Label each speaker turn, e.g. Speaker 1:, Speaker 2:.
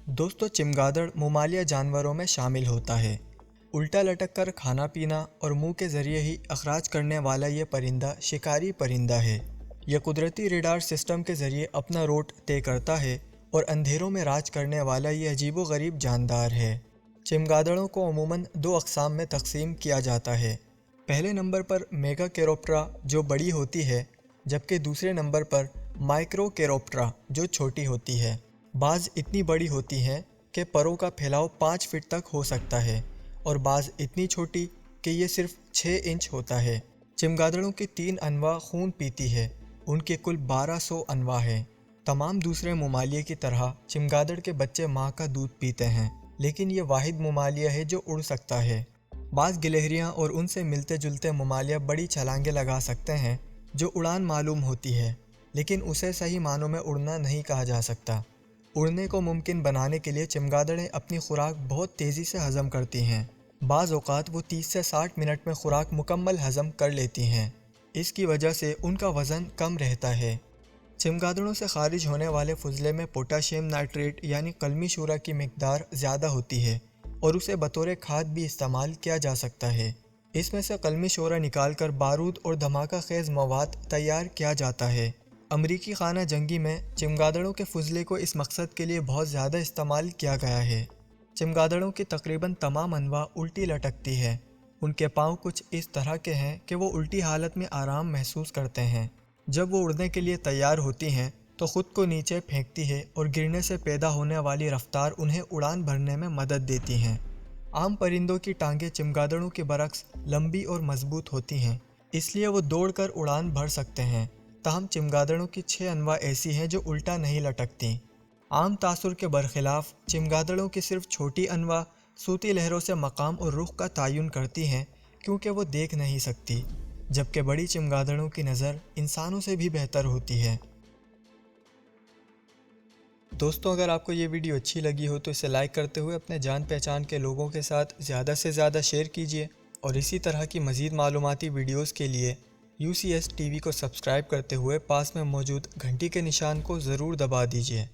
Speaker 1: दोस्तों, चमगादड़ ममालिया जानवरों में शामिल होता है। उल्टा लटक कर खाना पीना और मुंह के ज़रिए ही अखराज करने वाला ये परिंदा शिकारी परिंदा है। यह कुदरती रेडार सिस्टम के ज़रिए अपना रूट तय करता है और अंधेरों में राज करने वाला ये अजीबोगरीब जानदार है। चमगादड़ों को अमूमन दो अक़साम में तकसीम किया जाता है। पहले नंबर पर मेगाकेरोप्टेरा जो बड़ी होती है, जबकि दूसरे नंबर पर माइक्रोकेरोप्टेरा जो छोटी होती है। बाज़ इतनी बड़ी होती हैं कि परों का फैलाव 5 फीट तक हो सकता है और बाज़ इतनी छोटी कि ये सिर्फ 6 इंच होता है। चमगादड़ों की 3 अनवा खून पीती है। उनके कुल 1200 अनवा हैं। तमाम दूसरे ममालिया की तरह चमगादड़ के बच्चे माँ का दूध पीते हैं, लेकिन ये वाहिद ममालिया है जो उड़ सकता है। बाज़ गिलहरियाँ और उनसे मिलते जुलते ममालिया बड़ी छलांगें लगा सकते हैं जो उड़ान मालूम होती है, लेकिन उसे सही मानों में उड़ना नहीं कहा जा सकता। उड़ने को मुमकिन बनाने के लिए चमगादड़ें अपनी खुराक बहुत तेज़ी से हज़म करती हैं। बाज़ औक़ात वो 30 से 60 मिनट में खुराक मुकम्मल हज़म कर लेती हैं। इसकी वजह से उनका वज़न कम रहता है। चमगादड़ों से खारिज होने वाले फुजले में पोटाशियम नाइट्रेट यानी कलमी शूरा की मिकदार ज़्यादा होती है और उसे बतौर खाद भी इस्तेमाल किया जा सकता है। इसमें से कलमी शूरा निकाल कर बारूद और धमाका खेज़ मवाद तैयार किया जाता है। अमरीकी खाना जंगी में चमगादड़ों के फुजले को इस मकसद के लिए बहुत ज़्यादा इस्तेमाल किया गया है। चमगादड़ों की तकरीबन तमाम अनवा उल्टी लटकती है। उनके पाँव कुछ इस तरह के हैं कि वो उल्टी हालत में आराम महसूस करते हैं। जब वो उड़ने के लिए तैयार होती हैं तो ख़ुद को नीचे फेंकती है और गिरने से पैदा होने वाली रफ्तार उन्हें उड़ान भरने में मदद देती हैं। आम परिंदों की टांगें चमगादड़ों के बरक्स लंबी और मजबूत होती हैं, इसलिए वो दौड़कर उड़ान भर सकते हैं। ताहम चमगादड़ों की 6 अनवा ऐसी हैं जो उल्टा नहीं लटकती। आम तासुर के बरखिलाफ चमगादड़ों की सिर्फ छोटी अनवा सूती लहरों से मकाम और रुख का तयन करती हैं, क्योंकि वो देख नहीं सकती, जबकि बड़ी चमगादड़ों की नज़र इंसानों से भी बेहतर होती है। दोस्तों, अगर आपको ये वीडियो अच्छी लगी हो तो इसे लाइक करते हुए अपने जान पहचान के लोगों के साथ ज़्यादा से ज़्यादा शेयर कीजिए और इसी तरह की मज़ीद मालूमाती वीडियोज़ के लिए UCS TV को सब्सक्राइब करते हुए पास में मौजूद घंटी के निशान को ज़रूर दबा दीजिए।